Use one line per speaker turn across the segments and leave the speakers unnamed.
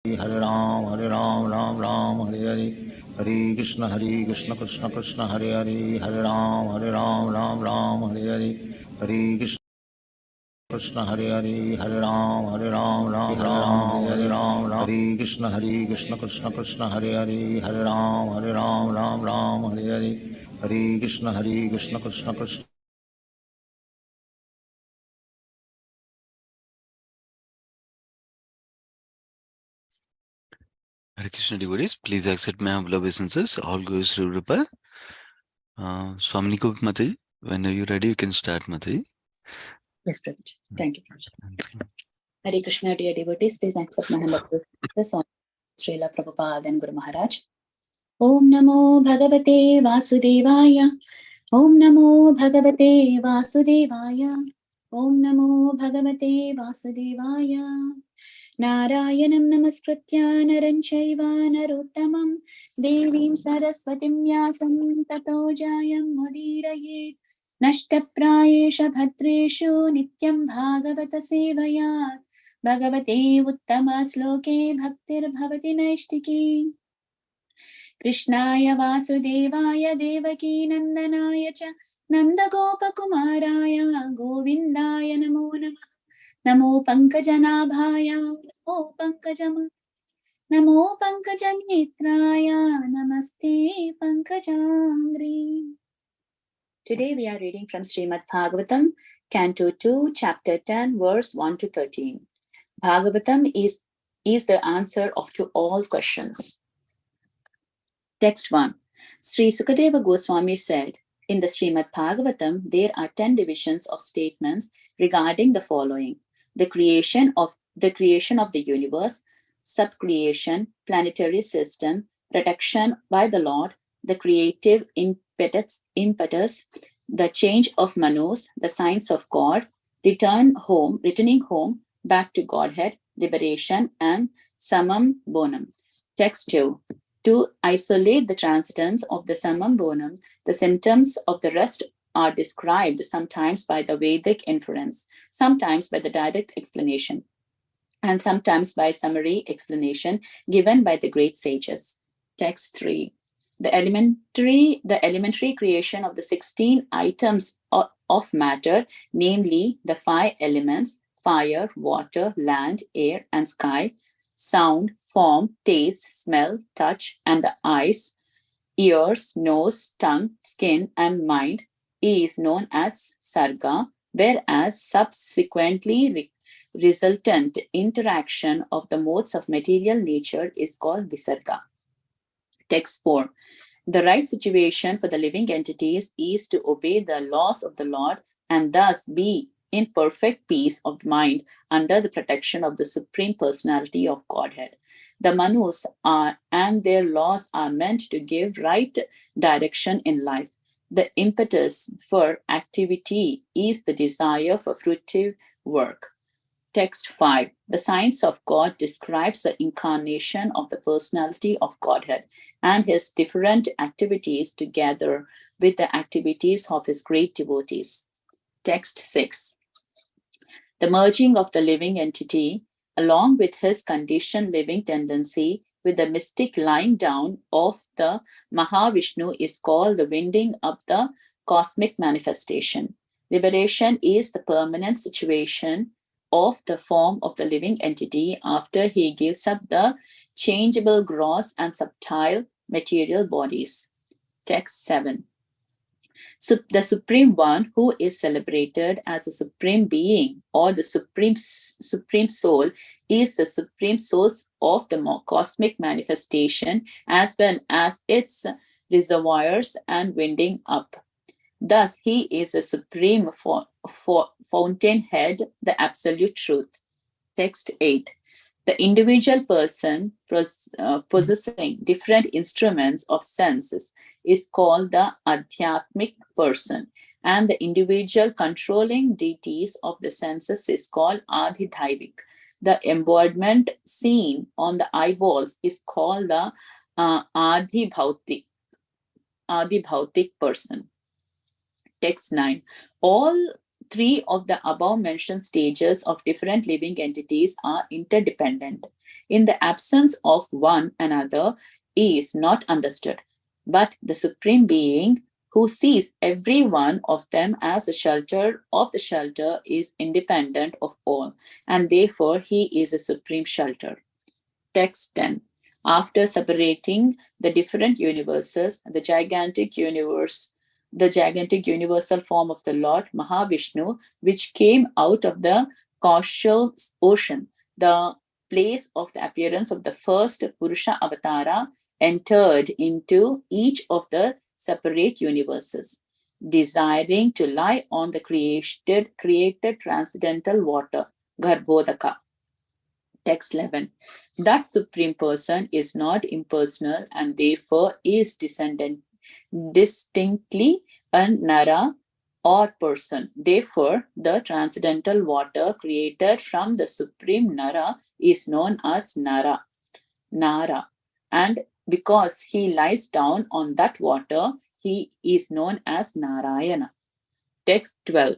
Hare Ram, Ram Ram, Hare Hare, Hare Krishna, Krishna Krishna, Hare Hare, Hare Ram, Ram Ram, Hare Hare, Hare Krishna, Krishna, Hare Hare, Hare Ram, Hare Ram, Hare Krishna, Krishna Krishna, Hare Hare, Hare Ram, Ram, Hare Hare, Hare Krishna, Krishna Krishna.
Hare Krishna devotees, please accept my humble obeisances. All goes to Rupa. Swamini Mataji, whenever you're ready, you can start, Mataji.
Yes, Prabhuji. Thank you, Prabhuji. Hare Krishna, dear devotees, please accept my humble obeisances on Srila Prabhupada and Guru Maharaj. Om Namo Bhagavate Vasudevaya. Om Namo Bhagavate Vasudevaya. Om Namo Bhagavate Vasudevaya. Narayanam Namaskritya Naran Chaiva Narottamam Devim Saraswatim Vyasam Tato Jayam Mudirayet Nashtaprayesha Bhadreshu Nityam Bhagavata Sevayat Bhagavate Uttama Sloke Bhaktir Bhavati Naishtiki Krishnaya Vasudevaya Devaki Nandanaya Cha Nandagopakumaraya Govindaya Namo Namah Namo Pankajanabhaya Namo Pankajamitraya Namaste Pankajangri. Today we are reading from Srimad Bhagavatam, Canto 2, Chapter 10, verse 1 to 13. Bhagavatam is the answer to all questions. Text 1. Sri Sukadeva Goswami said, in the Srimad Bhagavatam, there are 10 divisions of statements regarding the following: the creation of the universe, subcreation, planetary system, protection by the Lord, the creative impetus, the change of manus, the signs of God, returning home back to Godhead, liberation, and samam bonam. Text 2. To isolate the transcendence of the samam bonam, the symptoms of the rest are described sometimes by the Vedic inference, sometimes by the direct explanation, and sometimes by summary explanation given by the great sages. Text 3. The elementary creation of the 16 items of matter, namely the 5 elements, fire, water, land, air, and sky, sound, form, taste, smell, touch, and the eyes, ears, nose, tongue, skin, and mind, is known as sarga, whereas subsequently resultant interaction of the modes of material nature is called visarga. Text 4. The right situation for the living entities is to obey the laws of the Lord and thus be in perfect peace of mind under the protection of the Supreme Personality of Godhead. The manus and their laws are meant to give right direction in life. The impetus for activity is the desire for fruitive work. Text 5. The science of God describes the incarnation of the personality of Godhead and his different activities together with the activities of his great devotees. Text 6. The merging of the living entity, along with his conditioned living tendency, with the mystic lying down of the Mahavishnu is called the winding up the cosmic manifestation. Liberation is the permanent situation of the form of the living entity after he gives up the changeable gross and subtle material bodies. Text 7. The Supreme One, who is celebrated as a Supreme Being or the Supreme Soul, is the Supreme Source of the cosmic manifestation as well as its reservoirs and winding up. Thus, he is the Supreme Fountainhead, the Absolute Truth. Text 8. The individual person possessing different instruments of senses is called the Adhyatmic person, and the individual controlling deities of the senses is called Adhidhaivik. The embodiment seen on the eyeballs is called the Adhibhautik person. Text 9. All 3 of the above mentioned stages of different living entities are interdependent. in the absence of one another is not understood. But the Supreme Being, who sees every one of them as a shelter of the shelter, is independent of all, and therefore he is a supreme shelter. Text 10. After separating the different universes, the gigantic universal form of the Lord Mahavishnu, which came out of the causal ocean, the place of the appearance of the first Purusha Avatara, entered into each of the separate universes, desiring to lie on the created transcendental water, Garbhodaka. Text 11. That Supreme Person is not impersonal and therefore is distinctly a Nara or person. Therefore, the transcendental water created from the Supreme Nara is known as Nara. And because he lies down on that water, he is known as Narayana. Text 12.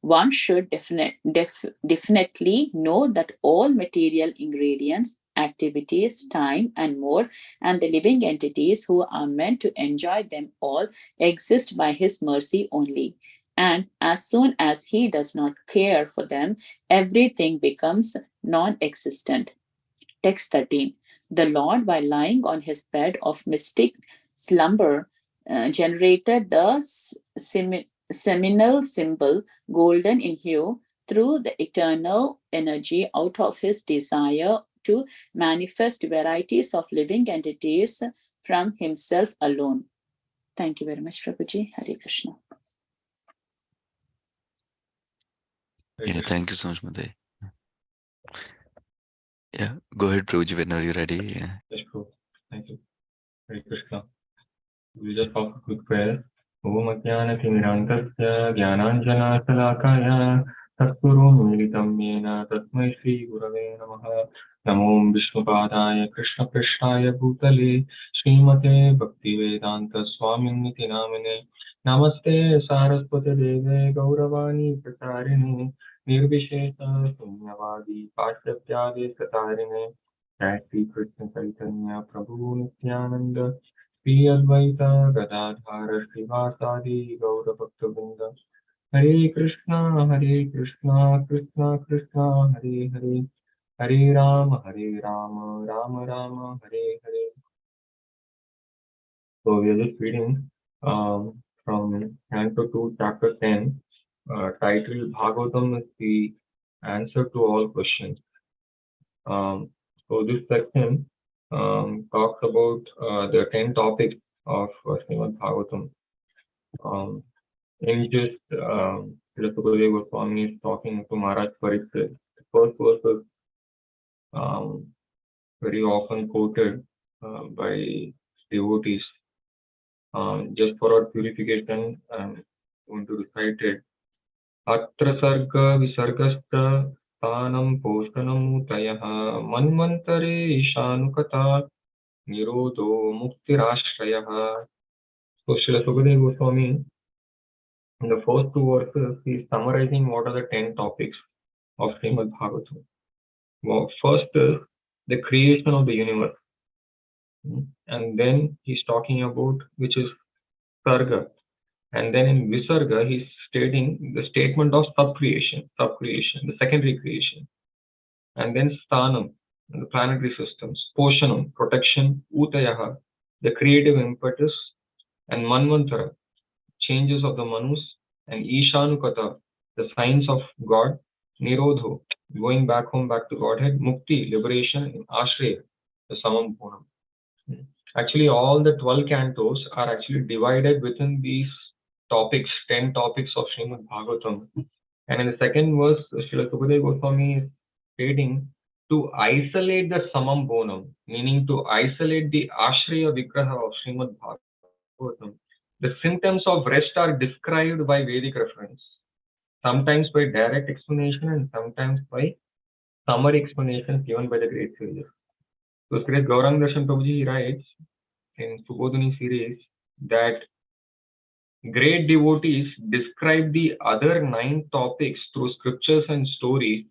One should definitely know that all material ingredients, activities, time, and more, and the living entities who are meant to enjoy them all exist by his mercy only. And as soon as he does not care for them, everything becomes non existent. Text 13. The Lord, while lying on his bed of mystic slumber, generated the seminal symbol, golden in hue, through the eternal energy out of his desire to manifest varieties of living entities from himself alone. Thank you very much, Prabhuji. Hare Krishna.
Yeah, thank you so much, Madai. Yeah, go ahead, Prabhuji, whenever you're ready. Yeah.
Yes, Prabhu. Thank you. Hare Krishna. We just offer a quick prayer. Om Ajnanatimirankasya Jnananjana Salakaya Tatpurum Militam Yena Tasmai Shri Gurave Namaha Namo Vishnupadaya Krishna Prishnaya Bhutale Srimate Bhaktivedanta Swaminiti Namine Namaste Saraswate Deve Gauravani Prasarine Nirvisheta Sunyavadi Pasyapyade Satarine Jai Shri Krishna Chaitanya Prabhu Nityananda Shri Advaita Gadadhara Srivasadi Gaura Bhaktavinda Hare Krishna Krishna Krishna Hare Hare Hare Rama Rama Rama Hare Hare. So we are just reading from Canto 2, Chapter 10, titled Bhagavatam is the answer to all questions. So this section talks about the 10 topics of Srimad Bhagavatam. In just Srila Goswami is talking to Maharaj Pariksit. The first verse is very often quoted by devotees. Just for our purification, I'm going to recite it. Atra sarga visargasta Tanam Postanam Utayaha Manmantare Ishanukata Nirodho Muktirashrayaha. So Srila Sukadeva Goswami, in the first two verses, he is summarizing what are the 10 topics of Srimad Bhagavatam. Well, first is the creation of the universe. And then he's talking about, which is Sarga. And then in Visarga, he's stating the statement of subcreation, the secondary creation. And then Sthanam, the planetary systems, Poshanam, protection, Utayaha, the creative impetus, and Manvantara, changes of the Manus, and Ishanukata, the signs of God, Nirodho, going back home, back to Godhead, Mukti, liberation, and Ashraya, the Samam Punam. Actually, all the 12 cantos are actually divided within these topics, 10 topics of Srimad Bhagavatam. And in the second verse, Srila Sukadeva Goswami is stating to isolate the Samam Bonam, meaning to isolate the Ashraya Vigraha of Srimad Bhagavatam. The symptoms of rest are described by Vedic reference, sometimes by direct explanation and sometimes by summary explanations given by the great sages. So Sri Gaurang Darshan Prabhuji writes in Subodhini series that great devotees describe the other 9 topics through scriptures and stories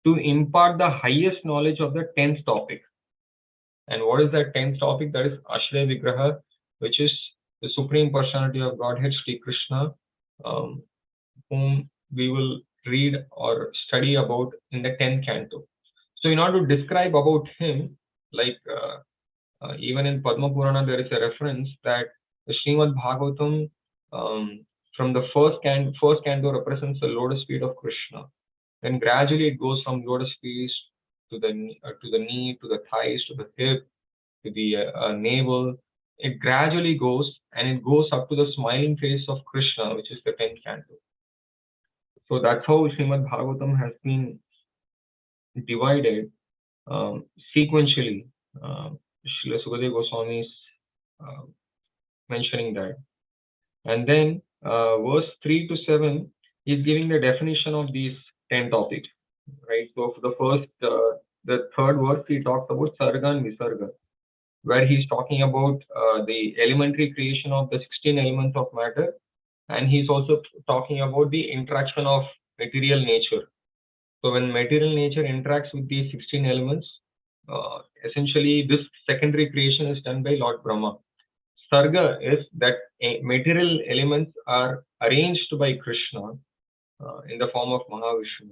to impart the highest knowledge of the 10th topic. And what is that 10th topic? That is Ashraya Vigraha, which is the Supreme Personality of Godhead, Sri Krishna, whom we will read or study about in the 10th canto. So in order to describe about him, like even in Padma Purana, there is a reference that the Srimad Bhagavatam from the first canto represents the lotus feet of Krishna. Then gradually it goes from lotus feet to the knee, to the thighs, to the hip, to the navel. It gradually goes and it goes up to the smiling face of Krishna, which is the 10th canto. So that's how Srimad Bhagavatam has been divided sequentially. Srila Sukadeva Goswami is mentioning that. And then verse 3 to 7 is giving the definition of these 10 topics, right? So for the first, the third verse, he talks about Sarga and Visarga, where he's talking about the elementary creation of the 16 elements of matter, and he's also talking about the interaction of material nature. So when material nature interacts with these 16 elements, essentially this secondary creation is done by Lord Brahma. Sarga is that material elements are arranged by Krishna in the form of Mahavishnu,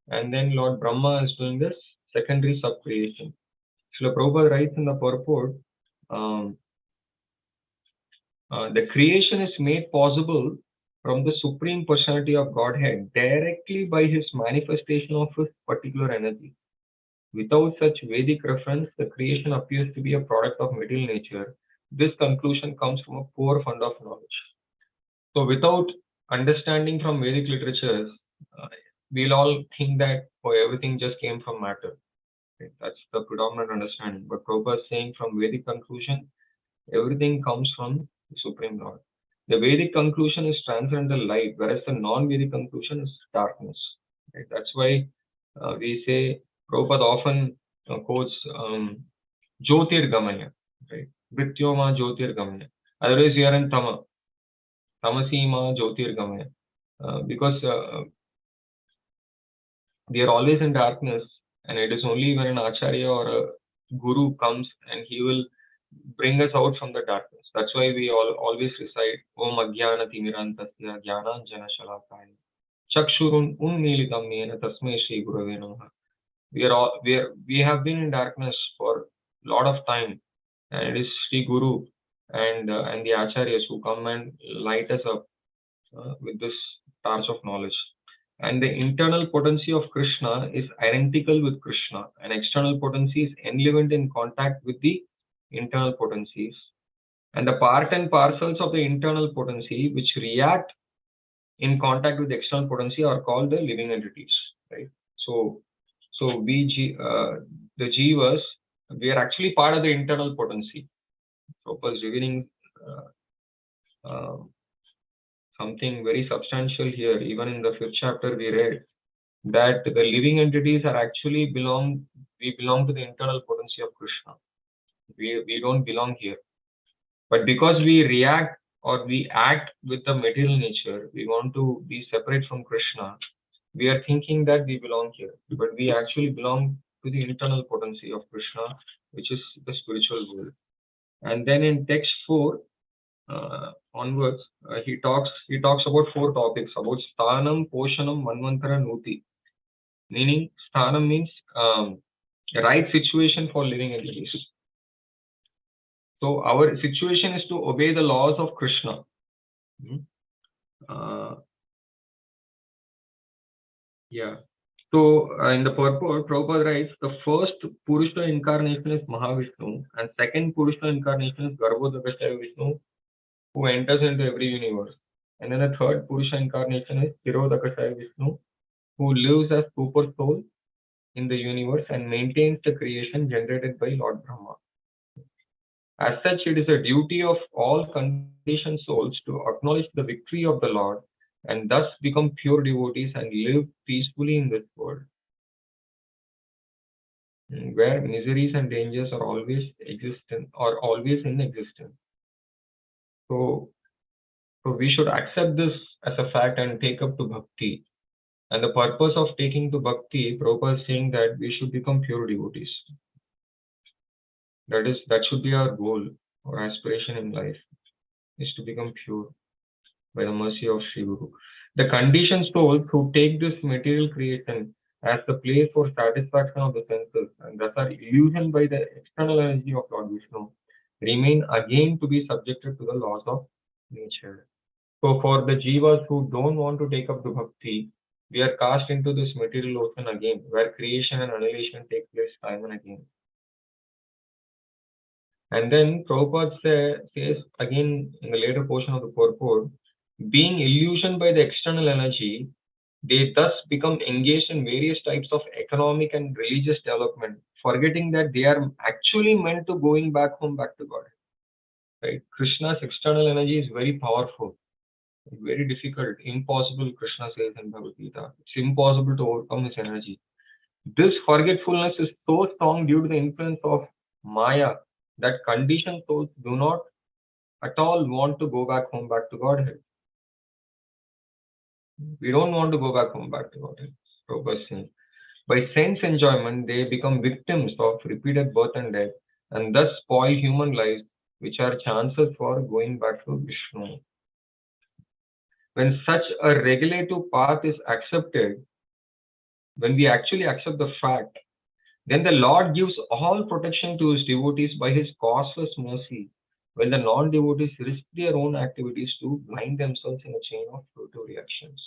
and then Lord Brahma is doing this secondary sub-creation. Srila Prabhupada writes in the purport, the creation is made possible from the Supreme Personality of Godhead directly by his manifestation of his particular energy. Without such Vedic reference, the creation appears to be a product of material nature. This conclusion comes from a poor fund of knowledge. So without understanding from Vedic literatures, we'll all think that everything just came from matter. Okay? That's the predominant understanding. But Prabhupada is saying from Vedic conclusion, everything comes from the Supreme Lord. The Vedic conclusion is transcendental light, whereas the non-Vedic conclusion is darkness. Right? That's why we say, Prabhupada often quotes Jyotir Gamaya, right? Vrityoma Jyotir Gamaya. Otherwise, we are in Tama. Tamasima Jyotir Gamaya. Because we are always in darkness, and it is only when an Acharya or a Guru comes and he will bring us out from the darkness. That's why we always recite Om Ajnana Timirantasya Jnananjana Shalakaya Chakshurun Unmilitam Yena Tasmai Shri Gurave Namaha. We have been in darkness for a lot of time, and it is Sri Guru and the Acharyas who come and light us up with this torch of knowledge. And the internal potency of Krishna is identical with Krishna, and external potency is enlivened in contact with the internal potencies. And the part and parcels of the internal potency which react in contact with the external potency are called the living entities, right? So we, the jivas, we are actually part of the internal potency. Prabhupada is revealing something very substantial here. Even in the 5th chapter, we read that the living entities are actually we belong to the internal potency of Krishna. We don't belong here. But because we react or we act with the material nature, we want to be separate from Krishna. We are thinking that we belong here, but we actually belong to the internal potency of Krishna, which is the spiritual world. And then in text 4 onwards, he talks about 4 topics about Sthanam, Poshanam, Manvantara, Nuti. Meaning, Sthanam means right situation for living entities. So our situation is to obey the laws of Krishna. So in the purport, Prabhupada writes, the first Purusha incarnation is Mahavishnu, and second Purusha incarnation is Garbhodakasaya Vishnu, who enters into every universe. And then the third Purusha incarnation is Tirodakasaya Vishnu, who lives as super soul in the universe and maintains the creation generated by Lord Brahma. As such, it is a duty of all conditioned souls to acknowledge the victory of the Lord and thus become pure devotees and live peacefully in this world, where miseries and dangers are always in existence. So we should accept this as a fact and take up to bhakti And the purpose of taking to bhakti, Prabhupada is saying that we should become pure devotees. That should be our goal or aspiration in life, is to become pure by the mercy of Sri Guru. The conditioned souls who take this material creation as the place for satisfaction of the senses and thus are illusioned by the external energy of Lord Vishnu remain again to be subjected to the laws of nature. So for the jivas who don't want to take up the bhakti, we are cast into this material ocean again, where creation and annihilation take place time and again. And then Prabhupada says again in the later portion of the purport, being illusioned by the external energy, they thus become engaged in various types of economic and religious development, forgetting that they are actually meant to going back home, back to God. Right? Krishna's external energy is very powerful, very difficult, impossible, Krishna says in Bhagavad Gita. It's impossible to overcome his energy. This forgetfulness is so strong due to the influence of Maya that conditioned souls do not at all want to go back home, back to Godhead. We don't want to go back home, back to Godhead. Prabhupada saying. By sense enjoyment, they become victims of repeated birth and death, and thus spoil human lives, which are chances for going back to Vishnu. When such a regulative path is accepted, when we actually accept the fact, then the Lord gives all protection to his devotees by his causeless mercy, while the non-devotees risk their own activities to blind themselves in a chain of fruitive reactions.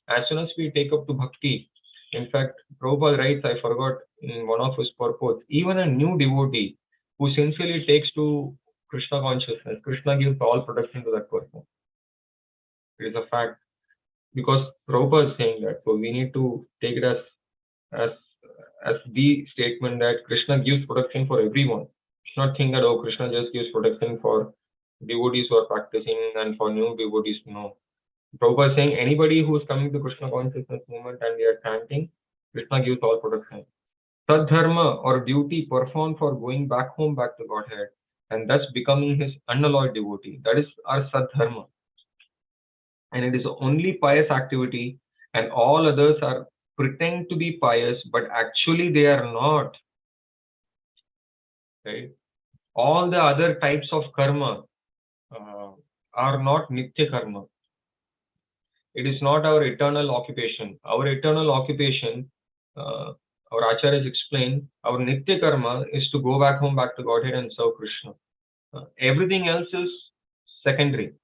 As soon as we take up to bhakti, in fact, Prabhupada writes, I forgot in one of his purports, even a new devotee who sincerely takes to Krishna consciousness, Krishna gives all protection to that person. It is a fact. Because Prabhupada is saying that, so we need to take it as the statement that Krishna gives protection for everyone. It's not think that, oh, Krishna just gives protection for devotees who are practicing and for new devotees. No. Prabhupada is saying anybody who is coming to Krishna consciousness movement and they are chanting, Krishna gives all protection. Sadharma or duty performed for going back home, back to Godhead, and thus becoming his unalloyed devotee. That is our Sadharma. And it is only pious activity, and all others are pretend to be pious, but actually they are not. Right? All the other types of karma are not nitya karma. It is not our eternal occupation. Our eternal occupation, our acharyas explain, our nitya karma is to go back home, back to Godhead and serve Krishna. Everything else is secondary.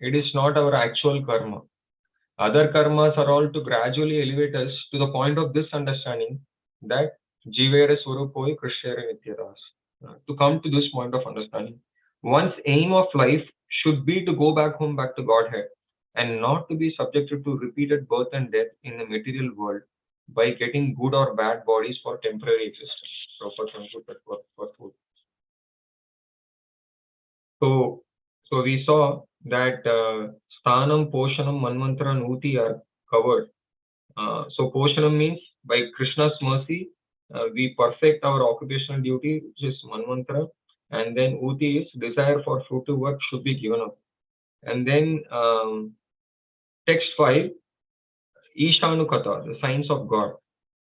It is not our actual karma. Other karmas are all to gradually elevate us to the point of this understanding that Jivera Swarupoi Krishyara Nityadas. To come to this point of understanding, one's aim of life should be to go back home, back to Godhead, and not to be subjected to repeated birth and death in the material world by getting good or bad bodies for temporary existence. So we saw that Sthanam, Poshanam, Manmantra, and Uti are covered. So Poshanam means by Krishna's mercy, we perfect our occupational duty, which is Manmantra, and then Uti is desire for fruitive work should be given up. And then text 5, Ishanukata, the signs of God.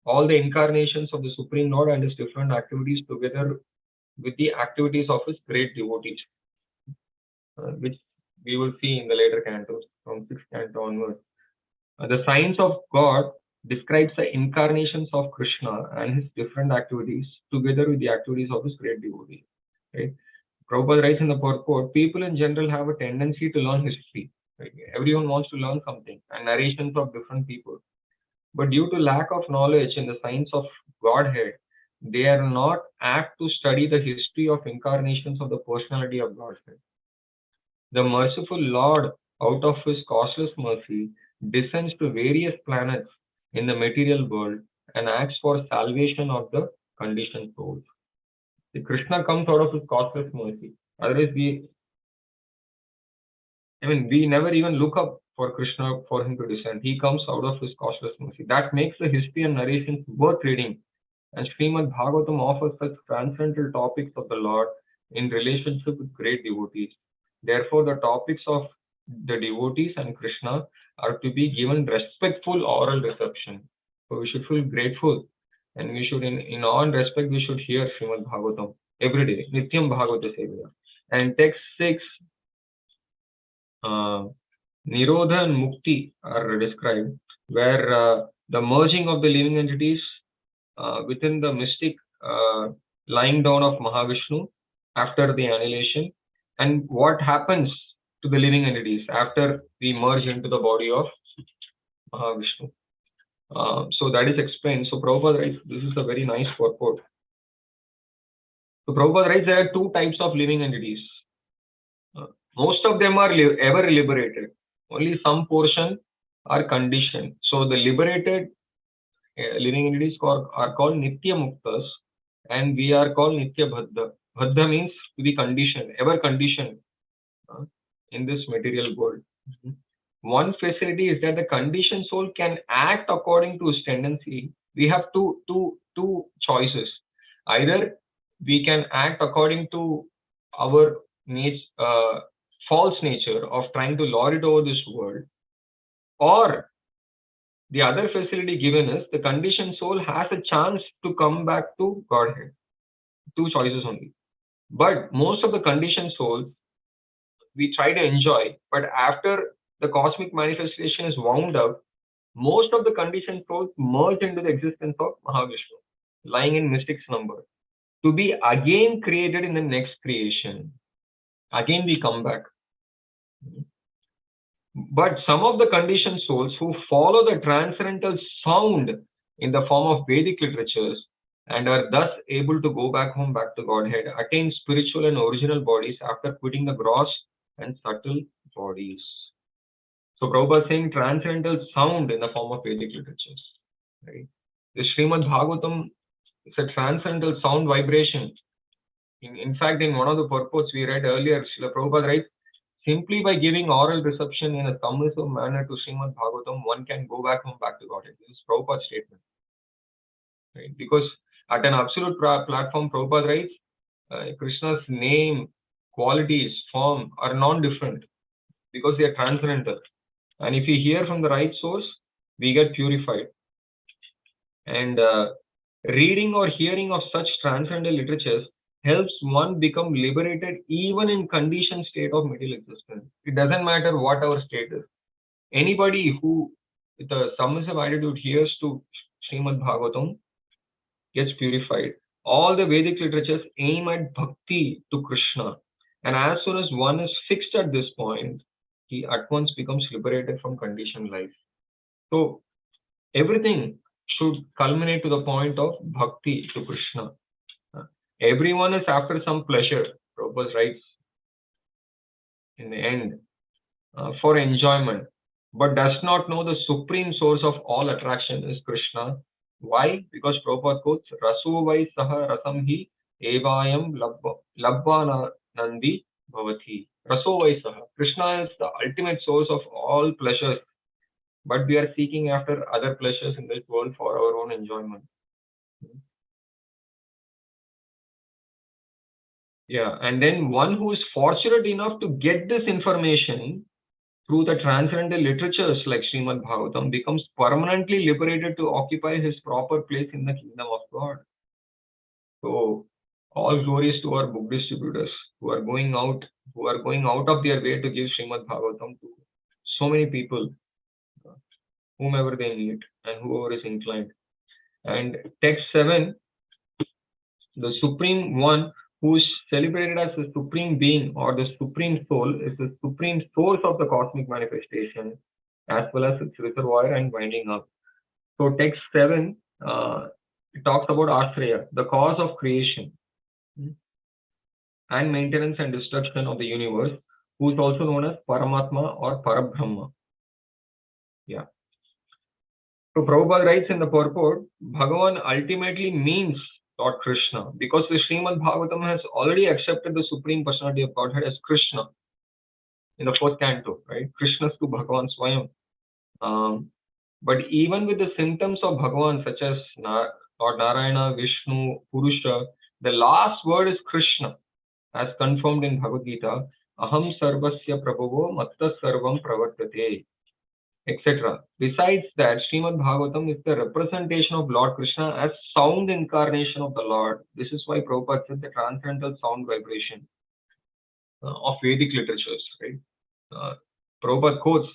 All the incarnations of the Supreme Lord and his different activities together with the activities of his great devotees, which we will see in the later cantos from 6th canto onwards. The signs of God describes the incarnations of Krishna and his different activities together with the activities of his great devotees. Right? Prabhupada writes in the purport, people in general have a tendency to learn history. Right? Everyone wants to learn something and narrations of different people. But due to lack of knowledge in the science of Godhead, they are not apt to study the history of incarnations of the personality of Godhead. The merciful Lord, out of his causeless mercy, descends to various planets in the material world and acts for salvation of the conditioned souls. The Krishna comes out of his causeless mercy. Otherwise, we never even look up for Krishna for him to descend. He comes out of his causeless mercy. That makes the history and narrations worth reading. And Srimad Bhagavatam offers such transcendental topics of the Lord in relationship with great devotees. Therefore, the topics of the devotees and Krishna are to be given respectful oral reception. So we should feel grateful, and we should, in all respect, we should hear Srimad Bhagavatam every day. Nityam Bhagavata Sevaya. And text 6, Nirodha and Mukti are described, where the merging of the living entities within the mystic lying down of Mahavishnu after the annihilation, and what happens to the living entities after we merge into the body of Mahavishnu. So that is explained. So Prabhupada writes, this is a very nice purport. So Prabhupada writes, there are two types of living entities. Most of them are ever liberated. Only some portion are conditioned. So the liberated living entities are called Nitya Muktas, and we are called Nitya Bhaddha. Bhaddha means to be conditioned, ever conditioned in this material world. One facility is that the conditioned soul can act according to its tendency. We have two choices. Either we can act according to our false nature of trying to lord it over this world, or the other facility given is the conditioned soul has a chance to come back to Godhead. Two choices only. But most of the conditioned souls we try to enjoy, but after the cosmic manifestation is wound up, most of the conditioned souls merge into the existence of Mahavishnu, lying in mystic's number, to be again created in the next creation. Again we come back. But some of the conditioned souls who follow the transcendental sound in the form of Vedic literatures and are thus able to go back home, back to Godhead, attain spiritual and original bodies after quitting the gross and subtle bodies. So Prabhupada is saying transcendental sound in the form of Vedic literatures. Right? The Srimad Bhagavatam is a transcendental sound vibration. In fact, in one of the purports we read earlier, Srila Prabhupada writes, simply by giving oral reception in a submissive manner to Srimad Bhagavatam, one can go back home, back to Godhead. This is Prabhupada's statement. Right? Because at an absolute platform, Prabhupada writes, Krishna's name, qualities, form are non-different because they are transcendental. And if we hear from the right source, we get purified. And reading or hearing of such transcendental literatures helps one become liberated even in conditioned state of material existence. It doesn't matter what our state is. Anybody who with a submissive attitude hears to Srimad Bhagavatam gets purified. All the Vedic literatures aim at bhakti to Krishna. And as soon as one is fixed at this point, he at once becomes liberated from conditioned life. So everything should culminate to the point of bhakti to Krishna. Everyone is after some pleasure, Prabhupada writes in the end, for enjoyment, but does not know the supreme source of all attraction is Krishna. Why? Because Prabhupada quotes, Raso vai saha rasam hi evayam labba nandi bhavati. Raso vai saha. Krishna is the ultimate source of all pleasures, but we are seeking after other pleasures in this world for our own enjoyment. Yeah, and then one who is fortunate enough to get this information through the transcendental literatures like Srimad Bhagavatam becomes permanently liberated to occupy his proper place in the kingdom of God. So all glories to our book distributors who are going out of their way to give Srimad Bhagavatam to so many people, whomever they need and whoever is inclined. And text 7, the Supreme One who is celebrated as the Supreme Being or the Supreme Soul is the Supreme Source of the cosmic manifestation as well as its reservoir and winding up. So text 7 it talks about Ashraya, the cause of creation and maintenance and destruction of the universe, who is also known as Paramatma or Parabrahma. Yeah. So Prabhupada writes in the purport, Bhagavan ultimately means Lord Krishna, because the Srimad Bhagavatam has already accepted the Supreme Personality of Godhead as Krishna in the fourth canto, right? Krishna's to Bhagavan Swayam. But even with the symptoms of Bhagavan, such as Lord Narayana, Vishnu, Purusha, the last word is Krishna, as confirmed in Bhagavad Gita. aham sarvasya prabhavo matta sarvam pravartate, etc. Besides that, Srimad Bhagavatam is the representation of Lord Krishna as sound incarnation of the Lord. This is why Prabhupada said the transcendental sound vibration of Vedic literatures, right? Prabhupada quotes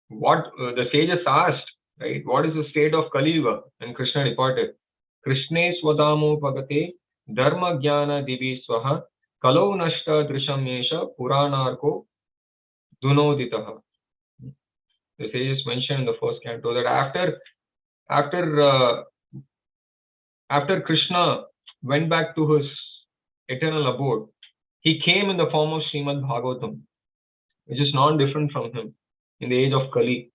what the sages asked, right? What is the state of Kali Yuga? And Krishna reported, Krishne swadamo pagate dharma jnana divi swaha kalo nashta drishamesha puranarko dunoditaha. The sages mentioned in the first canto that after Krishna went back to his eternal abode, he came in the form of Srimad Bhagavatam, which is non-different from him in the age of Kali.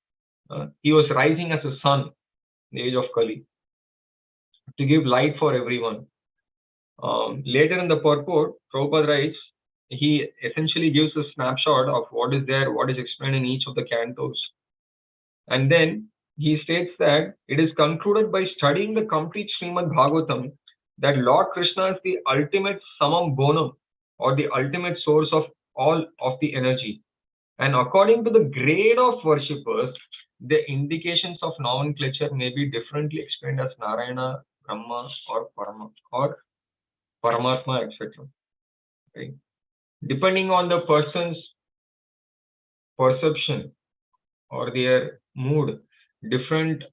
He was rising as a sun in the age of Kali to give light for everyone. Later in the purport, Prabhupada writes, he essentially gives a snapshot of what is there, what is explained in each of the cantos. And then he states that it is concluded by studying the complete Srimad Bhagavatam that Lord Krishna is the ultimate summum bonum, or the ultimate source of all of the energy. And according to the grade of worshippers, the indications of nomenclature may be differently explained as Narayana, Brahma, or Paramatma, etc. Right? Depending on the person's perception or their mood, different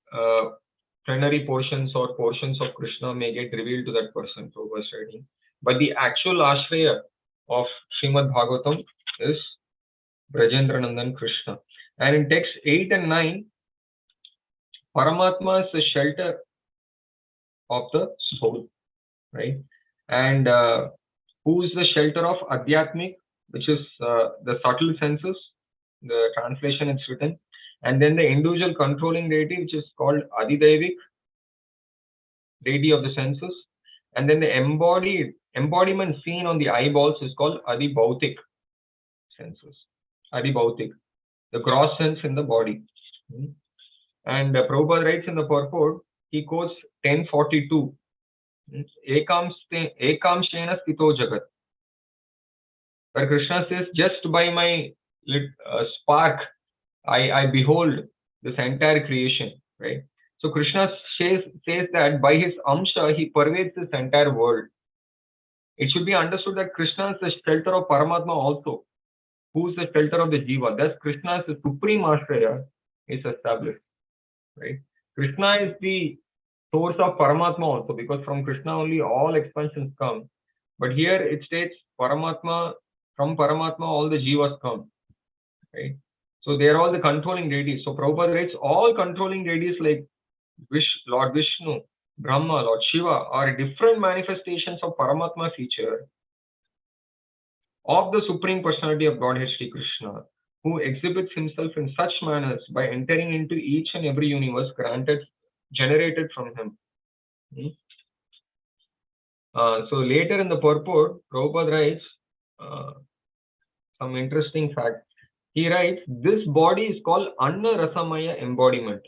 plenary portions or portions of Krishna may get revealed to that person through verse reading. But the actual ashraya of Srimad Bhagavatam is Brajendranandan Krishna. And in text 8 and 9, Paramatma is the shelter of the soul, right? And who is the shelter of Adhyatmic, which is the subtle senses, the translation it's written, and then the individual controlling deity, which is called Adidevik, deity of the senses, and then the embodiment seen on the eyeballs is called Adibhautik senses, Adibhautik, the gross sense in the body. And Prabhupada writes in the purport, he quotes 1042, Ekam Shena Stito Jagat, where Krishna says, just by my spark, I behold this entire creation, right? So Krishna says that by his amsha, he pervades this entire world. It should be understood that Krishna is the shelter of Paramatma also, who is the shelter of the Jiva. Thus, Krishna is the supreme ashraya is established, right? Krishna is the source of Paramatma also, because from Krishna only all expansions come. But here it states Paramatma, from Paramatma all the Jivas come, right? So they are all the controlling deities. So Prabhupada writes all controlling deities like Lord Vishnu, Brahma, Lord Shiva are different manifestations of Paramatma feature of the Supreme Personality of Godhead Sri Krishna, who exhibits himself in such manners by entering into each and every universe generated from him. So later in the purport, Prabhupada writes some interesting fact. He writes, this body is called Anna Rasamaya embodiment.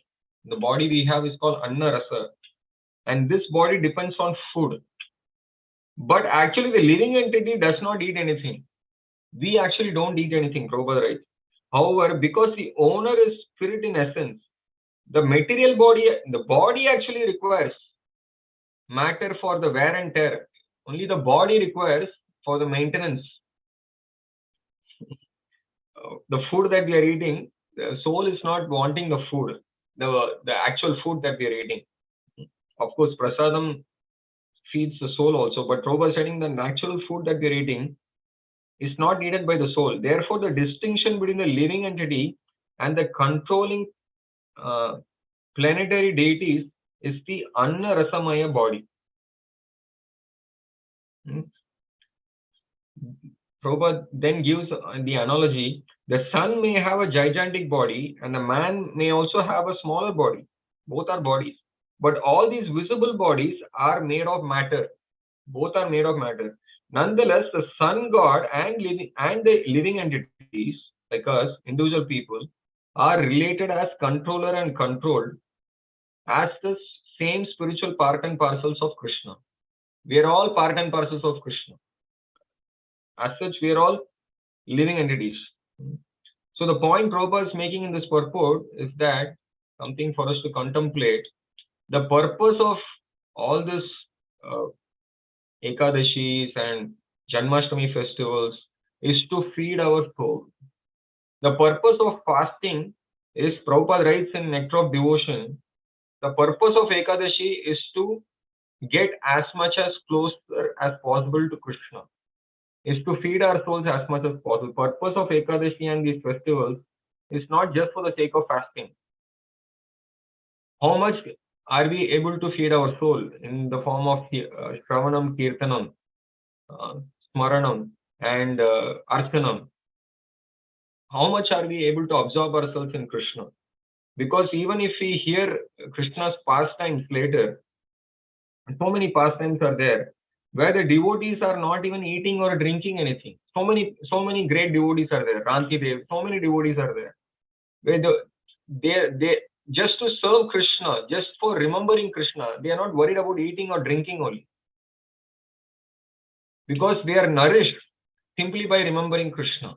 The body we have is called Anna Rasa. And this body depends on food. But actually the living entity does not eat anything. We actually don't eat anything, Prabhupada writes. However, because the owner is spirit in essence, the material body, the body actually requires matter for the wear and tear. Only the body requires for the maintenance. The food that we are eating, the soul is not wanting the food, the actual food that we are eating. Of course, prasadam feeds the soul also, but Prabhupada saying the natural food that we are eating is not needed by the soul. Therefore, the distinction between the living entity and the controlling planetary deities is the Anna Rasamaya body. Prabhupada then gives the analogy, the sun may have a gigantic body and the man may also have a smaller body. Both are bodies. But all these visible bodies are made of matter. Both are made of matter. Nonetheless, the sun god and the living entities, like us, individual people, are related as controller and controlled as the same spiritual part and parcels of Krishna. We are all part and parcels of Krishna. As such, we are all living entities. So the point Prabhupada is making in this purport is that something for us to contemplate. The purpose of all this Ekadashis and Janmashtami festivals is to feed our soul. The purpose of fasting is, Prabhupada writes in Nectar of Devotion, the purpose of Ekadashi is to get as much as closer as possible to Krishna, is to feed our souls as much as possible. Purpose of Ekadashi and these festivals is not just for the sake of fasting. How much are we able to feed our soul in the form of Shravanam, Kirtanam, Smaranam, and Archanam? How much are we able to absorb ourselves in Krishna? Because even if we hear Krishna's pastimes later, so many pastimes are there where the devotees are not even eating or drinking anything. So many great devotees are there. Ranti Dev, so many devotees are there. Where they just to serve Krishna, just for remembering Krishna, they are not worried about eating or drinking only. Because they are nourished simply by remembering Krishna.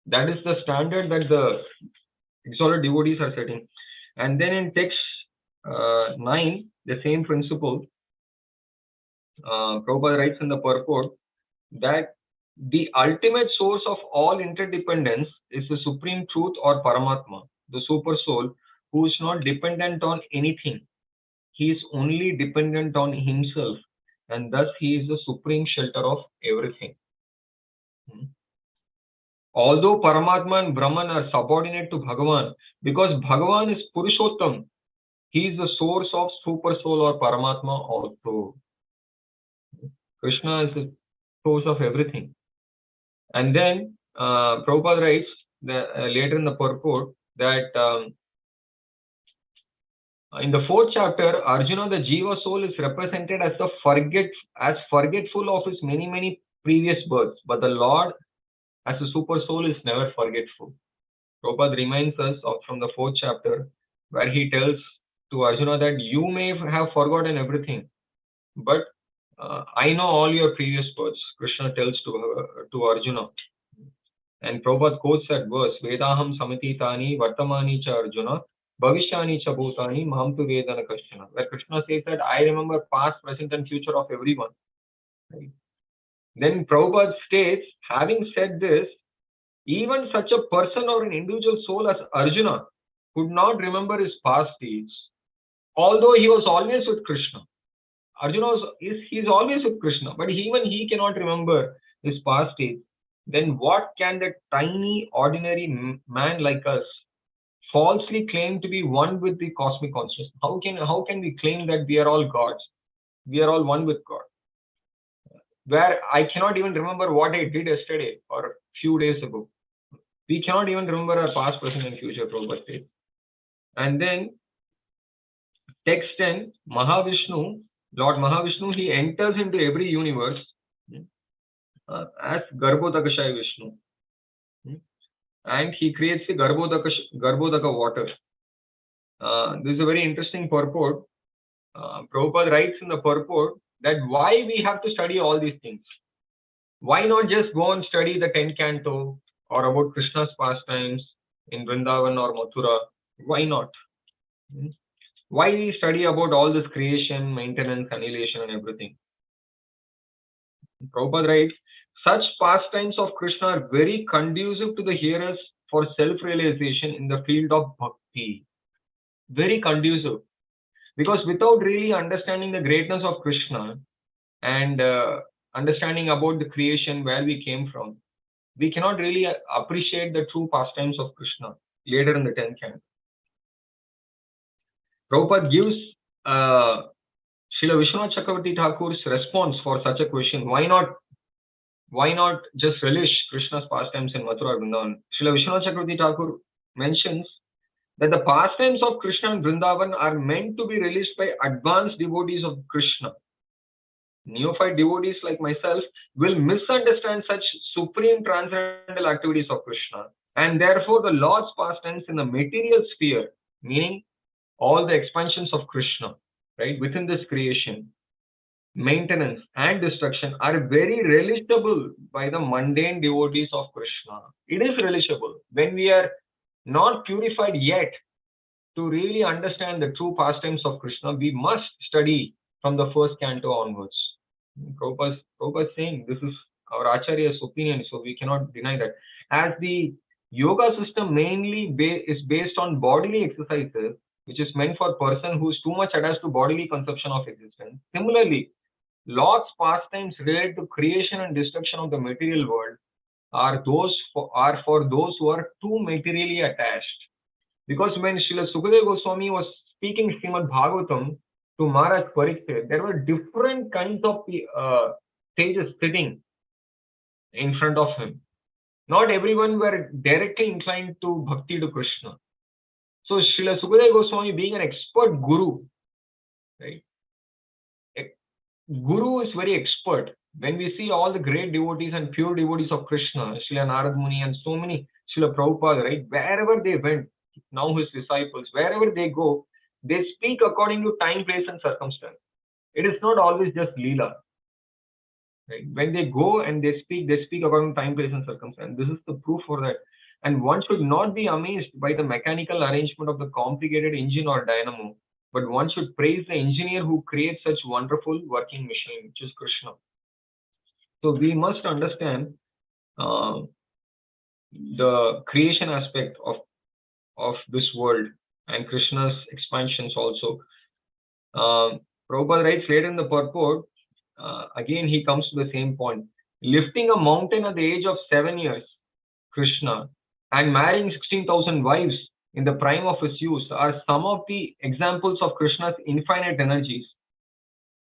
That is the standard that the exalted devotees are setting. And then in text 9, the same principle, Prabhupada writes in the purport that the ultimate source of all interdependence is the supreme truth or Paramatma, the super soul, who is not dependent on anything. He is only dependent on himself, and thus he is the supreme shelter of everything. Although Paramatma and Brahman are subordinate to Bhagavan, because Bhagavan is Purushottam, he is the source of super soul or Paramatma also. Krishna is the source of everything. And then Prabhupada writes later in the purport that in the 4th chapter, Arjuna, the Jiva soul, is represented as forgetful of his many previous births, but the Lord as a super soul is never forgetful. Prabhupada reminds us from the 4th chapter where he tells to Arjuna that you may have forgotten everything, but I know all your previous births. Krishna tells to Arjuna. And Prabhupada quotes that verse, Vedaham samititani vartamani cha Arjuna, bhavishyani cha bhutani maham tu vedana kashtana. Where Krishna says that I remember past, present and future of everyone. Right? Then Prabhupada states, having said this, even such a person or an individual soul as Arjuna could not remember his past deeds, although he was always with Krishna. Arjuna is always with Krishna, but even he cannot remember his past deeds. Then what can that tiny, ordinary man like us falsely claim to be one with the cosmic consciousness? How can we claim that we are all gods? We are all one with God. Where I cannot even remember what I did yesterday or a few days ago. We cannot even remember our past, present, and future, Prabhupada says. And then text 10, Mahavishnu, Lord Mahavishnu, he enters into every universe as Garbhodakashaya Vishnu. And he creates the Garbhodaka water. This is a very interesting purport. Prabhupada writes in the purport that why we have to study all these things. Why not just go and study the 10th canto or about Krishna's pastimes in Vrindavan or Mathura? Why not? Why we study about all this creation, maintenance, annihilation and everything? Prabhupada writes, such pastimes of Krishna are very conducive to the hearers for self-realization in the field of bhakti. Very conducive. Because without really understanding the greatness of Krishna and understanding about the creation, where we came from, we cannot really appreciate the true pastimes of Krishna later in the 10th canto. Prabhupada gives Srila Vishwanath Chakravarti Thakur's response for such a question. Why not just relish Krishna's pastimes in Mathura Vrindavan? Srila Vishwanath Chakravarti Thakur mentions that the pastimes of Krishna and Vrindavan are meant to be relished by advanced devotees of Krishna. Neophyte devotees like myself will misunderstand such supreme transcendental activities of Krishna, and therefore the Lord's pastimes in the material sphere, meaning all the expansions of Krishna, right, within this creation, maintenance, and destruction are very relishable by the mundane devotees of Krishna. It is relishable when we are not purified yet. To really understand the true pastimes of Krishna, we must study from the first canto onwards. Prabhupada is saying this is our Acharya's opinion, so we cannot deny that. As the yoga system mainly is based on bodily exercises, which is meant for a person who is too much attached to bodily conception of existence. Similarly, Lord's pastimes related to creation and destruction of the material world are for those who are too materially attached. Because when Srila Sukadeva Goswami was speaking Srimad Bhagavatam to Maharaj Parikshit, there were different kinds of sages sitting in front of him. Not everyone were directly inclined to bhakti to Krishna. So Srila Sukadeva Goswami, being an expert guru, right? Guru is very expert. When we see all the great devotees and pure devotees of Krishna, Srila Narad Muni and so many, Srila Prabhupada, right? Wherever they went, now his disciples, wherever they go, they speak according to time, place, and circumstance. It is not always just Leela. Right? When they go and they speak according to time, place, and circumstance. This is the proof for that. And one should not be amazed by the mechanical arrangement of the complicated engine or dynamo, but one should praise the engineer who creates such wonderful working machine, which is Krishna. So we must understand the creation aspect of this world and Krishna's expansions also. Prabhupada writes later in the purport, again he comes to the same point. Lifting a mountain at the age of 7 years, Krishna, and marrying 16,000 wives in the prime of his youth are some of the examples of Krishna's infinite energies.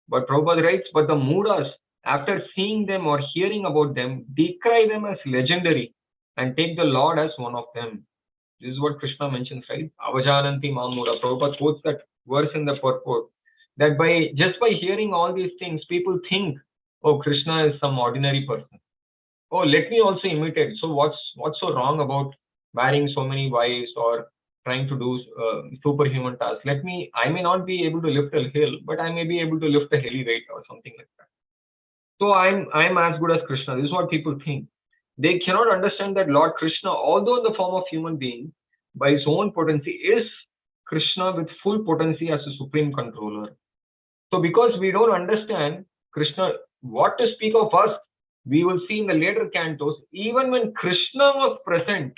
But Prabhupada writes, but the Mudas, after seeing them or hearing about them, decry them as legendary and take the Lord as one of them. This is what Krishna mentions, right? Avajananti Mamura. Prabhupada quotes that verse in the purport. That just by hearing all these things, people think, oh, Krishna is some ordinary person. Oh, let me also imitate. So what's so wrong about marrying so many wives or trying to do superhuman tasks? I may not be able to lift a hill, but I may be able to lift a heavy weight or something like that. So I'm as good as Krishna. This is what people think. They cannot understand that Lord Krishna, although in the form of human being, by his own potency, is Krishna with full potency as a supreme controller. So because we don't understand Krishna, what to speak of us, we will see in the later cantos, even when Krishna was present,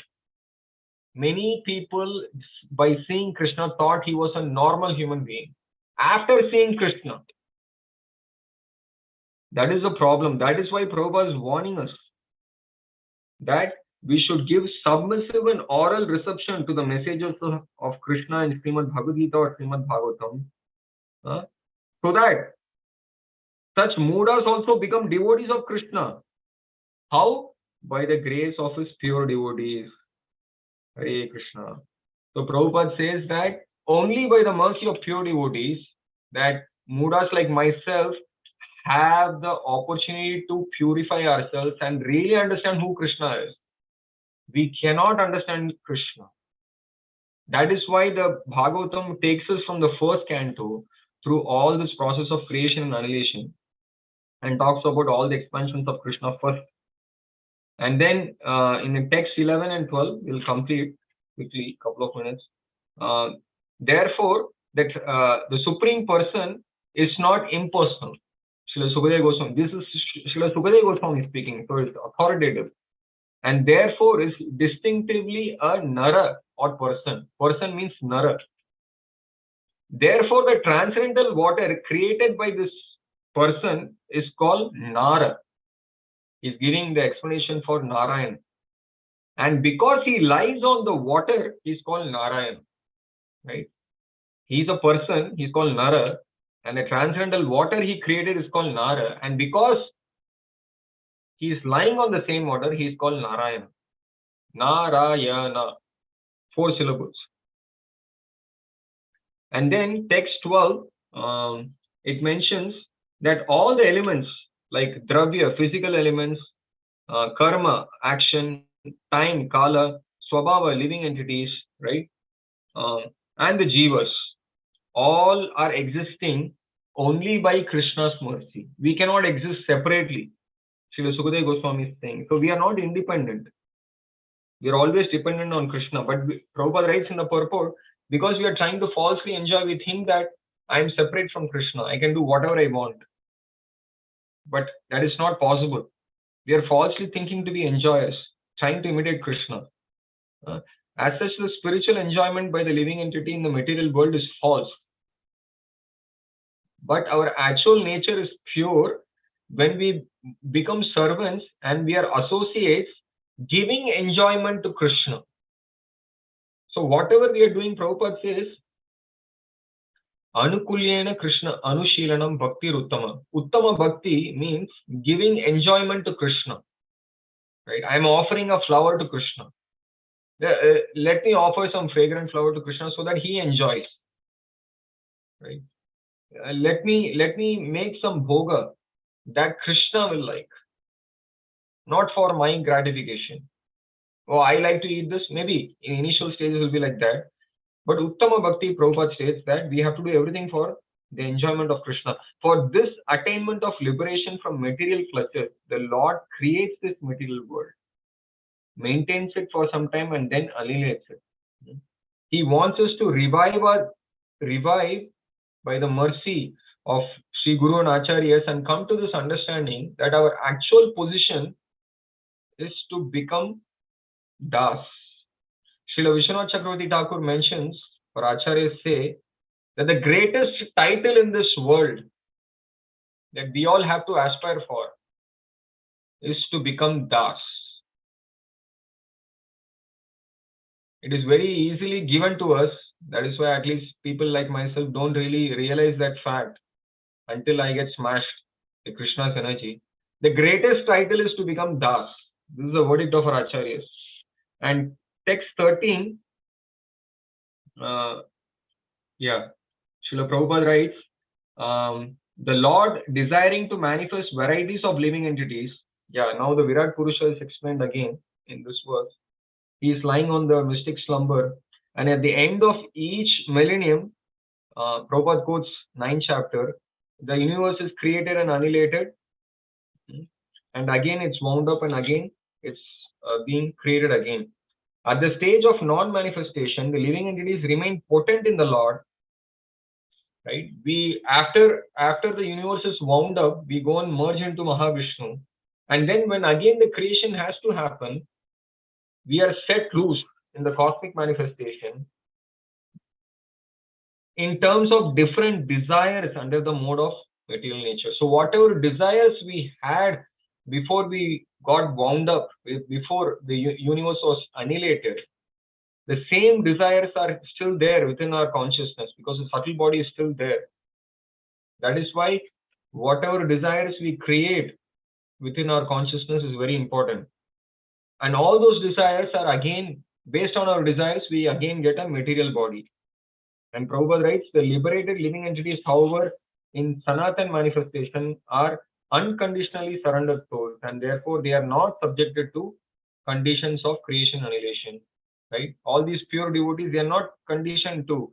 many people, by seeing Krishna, thought he was a normal human being. After seeing Krishna, that is the problem. That is why Prabhupada is warning us that we should give submissive and oral reception to the messages of Krishna in Srimad Bhagavad Gita or Srimad Bhagavatam, so that such Mudas also become devotees of Krishna. How? By the grace of his pure devotees. Hare Krishna. So Prabhupada says that only by the mercy of pure devotees that Mudas like myself have the opportunity to purify ourselves and really understand who Krishna is. We cannot understand Krishna. That is why the Bhagavatam takes us from the first canto through all this process of creation and annihilation and talks about all the expansions of Krishna first. And then in the text 11 and 12, we'll complete quickly, couple of minutes. Therefore, that the Supreme Person is not impersonal. Srila Sukadeva Goswami. This is Srila Sukadeva Goswami speaking, so it's authoritative. And therefore is distinctively a Nara or person. Person means Nara. Therefore, the transcendental water created by this person is called Nara. He's giving the explanation for Narayan. And because he lies on the water, he's called Narayan. Right? He's a person, he's called Nara. And the transcendental water he created is called Nara. And because he is lying on the same water, he is called Narayana. Narayana. 4 syllables. And then text 12, it mentions that all the elements like dravya, physical elements, karma, action, time, kala, swabhava, living entities, right? And the jivas, all are existing only by Krishna's mercy. We cannot exist separately. Srila Sukadeva Goswami is saying. So we are not independent. We are always dependent on Krishna. But Prabhupada writes in the purport, because we are trying to falsely enjoy, we think that I am separate from Krishna. I can do whatever I want. But that is not possible. We are falsely thinking to be enjoyers, trying to imitate Krishna. As such, the spiritual enjoyment by the living entity in the material world is false. But our actual nature is pure when we become servants and we are associates giving enjoyment to Krishna. So whatever we are doing, Prabhupada says, Anukulyena Krishna Anushilanam Bhakti Uttama. Uttama Bhakti means giving enjoyment to Krishna. Right? I am offering a flower to Krishna. Let me offer some fragrant flower to Krishna so that he enjoys. Right? Let me make some bhoga that Krishna will like, not for my gratification. Oh, I like to eat this. Maybe in initial stages will be like that. But Uttama Bhakti, Prabhupada states that we have to do everything for the enjoyment of Krishna. For this attainment of liberation from material clutches, the Lord creates this material world, maintains it for some time, and then annihilates it. He wants us to revive by the mercy of Sri Guru and Acharyas and come to this understanding that our actual position is to become Das. Srila Vishwanath Chakravarti Thakur mentions, or Acharyas say, that the greatest title in this world that we all have to aspire for is to become Das. It is very easily given to us. That is why at least people like myself don't really realize that fact until I get smashed with Krishna's energy. The greatest title is to become Das. This is the verdict of our Acharyas. And text 13, Srila Prabhupada writes, the Lord desiring to manifest varieties of living entities. Now the Virat Purusha is explained again in this verse. He is lying on the mystic slumber, and at the end of each millennium, Prabhupada quotes 9th chapter, the universe is created and annihilated, and again it's wound up, and again it's being created again. At the stage of non-manifestation, the living entities remain potent in the Lord. Right? We after the universe is wound up, we go and merge into Mahavishnu, and then when again the creation has to happen, we are set loose in the cosmic manifestation in terms of different desires under the mode of material nature. So whatever desires we had before we got wound up, before the universe was annihilated, the same desires are still there within our consciousness because the subtle body is still there. That is why whatever desires we create within our consciousness is very important. And all those desires are again, based on our desires, we again get a material body. And Prabhupada writes, the liberated living entities, however, in Sanatan manifestation are unconditionally surrendered souls, and therefore they are not subjected to conditions of creation annihilation. Right? All these pure devotees, they are not conditioned to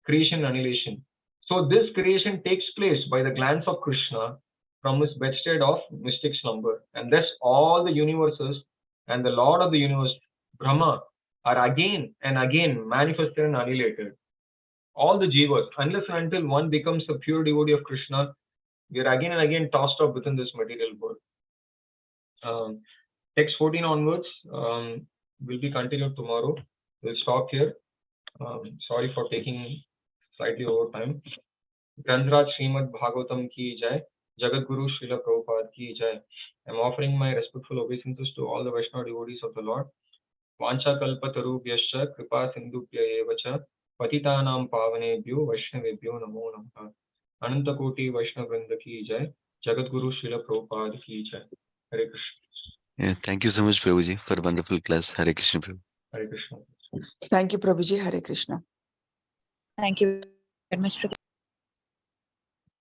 creation annihilation. So this creation takes place by the glance of Krishna from his bedstead of mystic slumber. And thus all the universes and the Lord of the universe, Brahma, are again and again manifested and annihilated. All the jivas, unless and until one becomes a pure devotee of Krishna, we are again and again tossed up within this material world. Text 14 onwards will be continued tomorrow. We'll stop here. Sorry for taking slightly over time. Grandraj Srimad Bhagavatam ki jai. Jagat Guru Srila Prabhupada ki jai. I'm offering my respectful obeisances to all the Vaishnava devotees of the Lord. Vancha kalpatarubhyascha kripa sindhubhya evacha patitanam pavanebhyo vaishnavebhyo namo namaha. Ananta Koti Vaishnava Vrinda ki jai. Jagat Guru Srila Prabhupada ki jai. Hare Krishna.
Thank you so much, Prabhuji, for a wonderful class. Hare Krishna, Prabhu.
Hare Krishna.
Thank you, Prabhuji. Hare Krishna.
Thank you very much,